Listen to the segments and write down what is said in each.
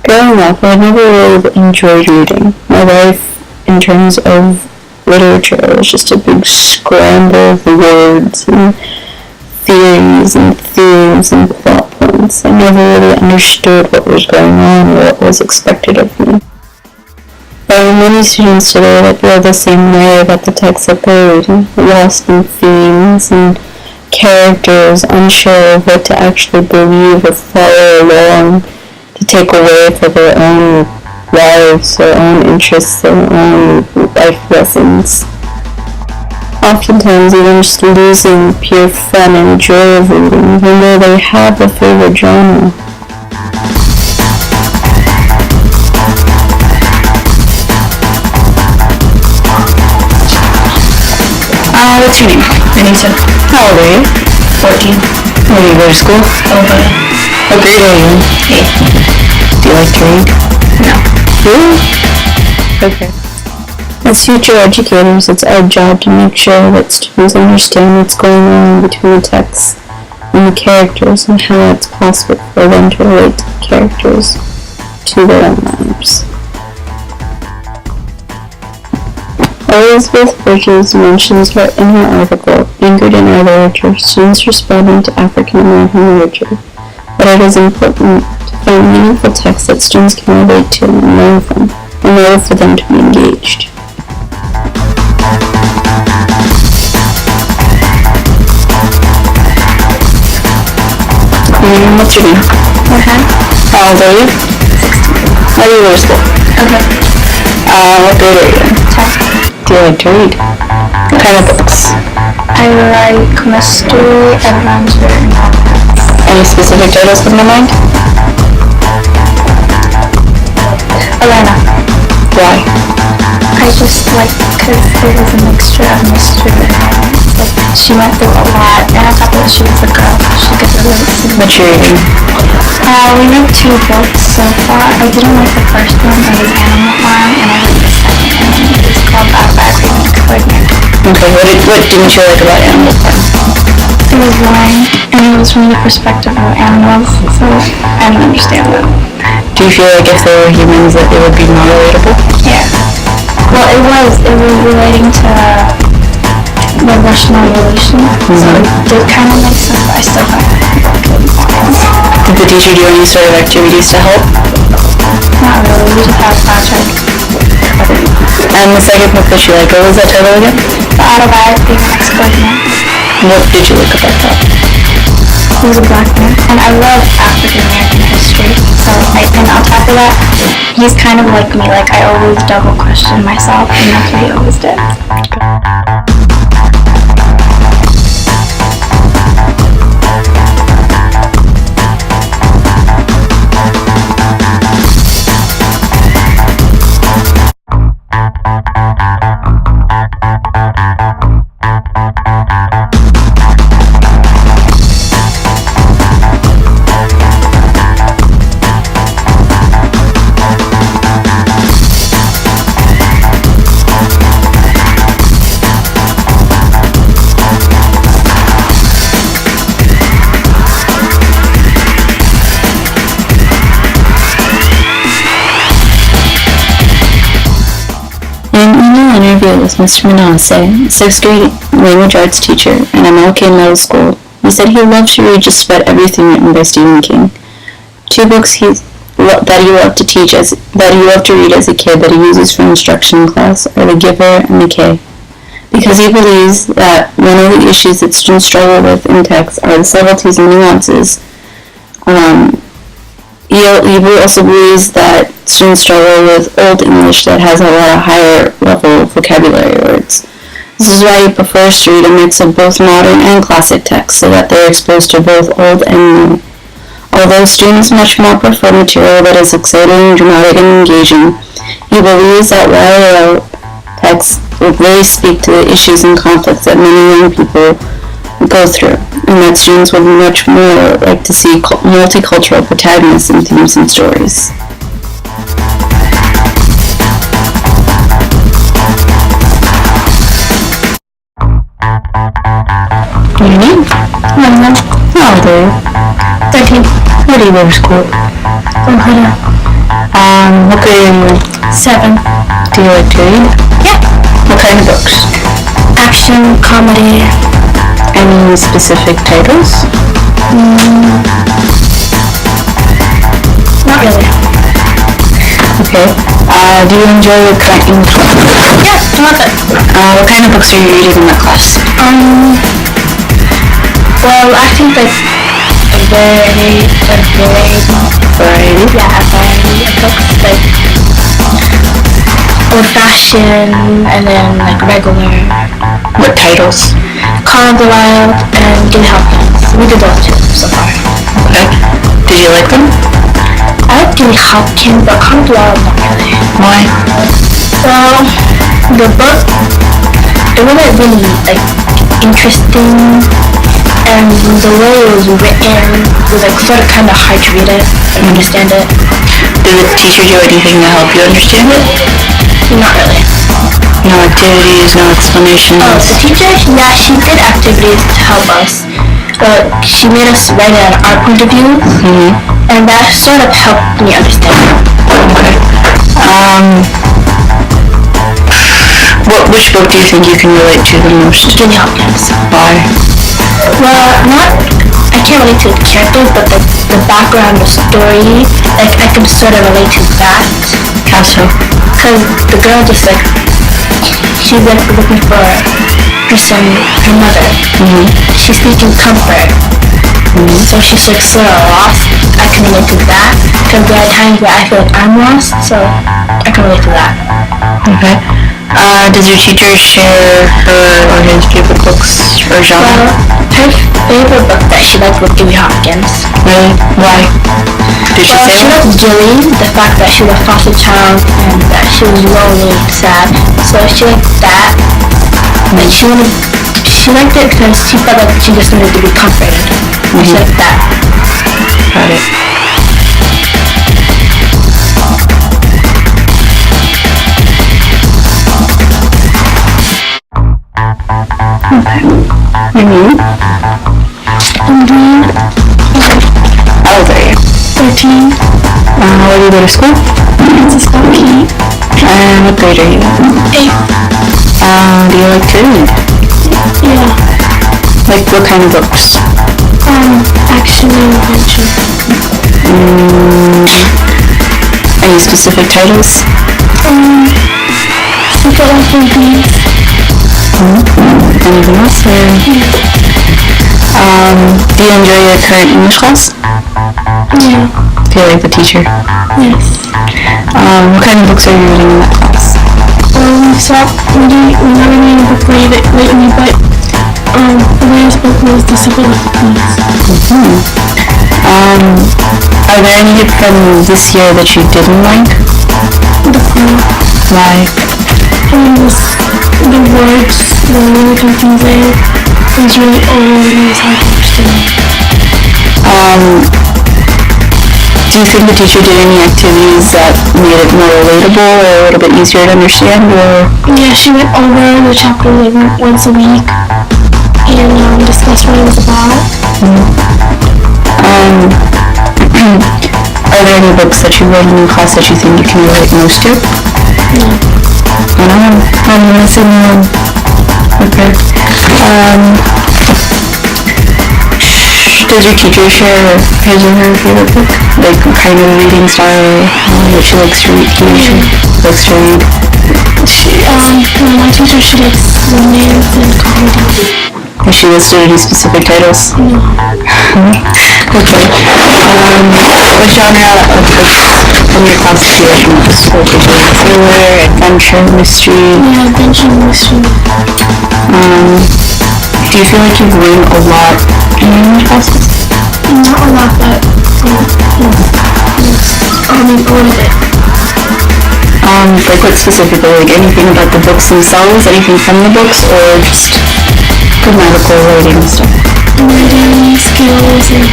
Growing up, I never really enjoyed reading. My life, in terms of literature, was just a big scramble of words and theories and themes and plot points. I never really understood what was going on or what was expected of me. There are many students today that feel the same way about the texts that they're reading, lost in themes and characters, unsure of what to actually believe or follow along, to take away for their own lives, their own interests, their own life lessons. Oftentimes even just losing pure fun and joy of reading, even though they have a favorite genre. What's your name? Anita. How old are you? 14. Where do you go to school? Over. What grade are you in? 8. Do you like to read? No. Really? Okay. As future educators, it's our job to make sure that students understand what's going on between the texts and the characters and how it's possible for them to relate to the characters to their own lives. Elizabeth Bridges mentions her in her article, Anchored in Our Literature, Students Responding to African American Literature, that it is important to find meaningful texts that students can relate to and learn from, in order for them to be engaged. What's your name? How old are you? 16. How do you go to school? Okay. What grade are you in? 10. Do you like to read? What kind of books? I like mystery, adventure. Any specific titles come to mind? Elena. Why? I just like because it was a mixture of mystery and romance. Like, she went through a lot, and on top of it, she was a girl. She could relate to me. What you reading? We read 2 books so far. I didn't like the first one. It was Animal Farm, and I liked the second one. It was called Biography of Extraordinary. Okay, what didn't you like about Animal Farm? It was boring, and it was from the perspective of animals, so I didn't understand that. Do you feel like if they were humans that they would be more relatable? Yeah. Well, it was relating to the Russian Revolution, so it did kind of make sense, but I still thought it was boring. Did the teacher do any sort of activities to help? Not really, we just had a project. And the second book that you liked, what was that title again? The Autobiography of an Ex-Clergyman. What did you like about that? He was a black man, and I love African American history, so and on top of that, he's kind of like me, like I always double question myself, and that's what he always did. With Mr. Manasseh, 6th grade language arts teacher at MLK Middle School. He said he loved to read just about everything written by Stephen King. 2 books that he loved to read as a kid that he uses for instruction in class are The Giver and The K, because he believes that one of the issues that students struggle with in text are the subtleties and nuances. He also believes that students struggle with Old English that has a lot of higher level vocabulary words. This is why he prefers to read a mix of both modern and classic texts so that they're exposed to both old and new. Although students much more prefer material that is exciting, dramatic, and engaging, he believes that YA texts will really speak to the issues and conflicts that many young people go through, and that students would much more like to see multicultural protagonists in themes and stories. Your name? London. How old are you? 13. Where do you go to school? Oh, What grade are you in? 7. Do you like to read? Yeah. What kind of books? Action, comedy. Any specific titles? Not really. Okay. Do you enjoy your current English class? Yeah, I love it. What kind of books are you reading in that class? Well, I think like a variety of books, like old-fashioned and then like regular. What titles? Call of the Wild and Jimmy Hopkins. We did those 2 so far. Okay. Did you like them? I like Jimmy Hopkins, but Call of the Wild not really. Why? Well, the book, it wasn't really like interesting, and the way it was written was like sort of kind of hard to read it and understand it. Did the teacher do anything to help you understand it? Not really. No activities, no explanations? Oh, the teacher? Yeah, she did activities to help us. But she made us write it on our point of view, and that sort of helped me understand it. Okay. Which book do you think you can relate to the most? Jimmy Hopkins. Why? Well, I can't relate to the characters, but the background, the story, like I can sort of relate to that. How so? Because the girl just like, she's like looking for her son, her mother. She's seeking comfort. So she's like sort of lost. I can relate to that. Because there are times where I feel like I'm lost, so I can relate to that. Okay. Does your teacher share her or his favorite books or genre? Well, her favorite book that she liked was Jimmy Hopkins. Really? Why? Did she say She that? liked Jilly, the fact that she was a foster child and that she was lonely and sad. So she liked that. And she liked it because she felt like she just needed to be comforted. She liked that. Got it. How old are you? 13. Where do you go to school? Princess Coffee. And what grade are you in? 8. Do you like to read? Yeah. Like what kind of books? Action and adventure. Any specific titles? Secret Life of Bees. Anything else? Do you enjoy your current English class? Yeah. Do you like the teacher? Yes. What kind of books are you reading in that class? We stopped reading, we're not reading a book lately, but the latest book was The Secret Life of Bees. Are there any from this year that you didn't like? The poem. Why? The words were really confusing. It was really old and it was hard to understand. Do you think the teacher did any activities that made it more relatable or a little bit easier to understand? Or Yeah, she went over the chapter like once a week and discussed what it was about. are there any books that you read in class that you think you can relate most to? No. I don't know. I'm gonna say no. Okay. Does your teacher share his or her favorite book? Like what kind of reading style that she likes to read? She likes to read. My teacher, she likes romance and comedy. Has she listed any specific titles? No. Okay. What genre of books from your class do you like most? Like is it thriller, adventure, mystery? Yeah, adventure and mystery. Do you feel like you've learned a lot in your English classes? Not a lot, but a little bit. Like what specifically? Like anything about the books themselves? Anything from the books? Or just grammatical writing and stuff? Writing skills and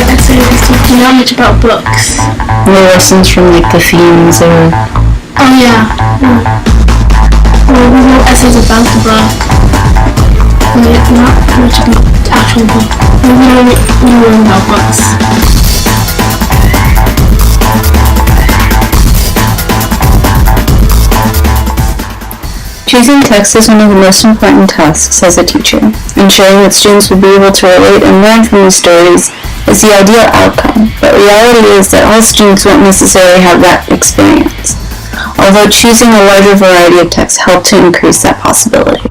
essays and stuff. Do you know much about books? No lessons from like the themes or... Oh yeah. Well, we wrote essays about the book. But not much about the actual book. We learn about books. Choosing text is one of the most important tasks as a teacher. Ensuring that students will be able to relate and learn from these stories is the ideal outcome, but reality is that all students won't necessarily have that experience, although choosing a larger variety of texts helps to increase that possibility.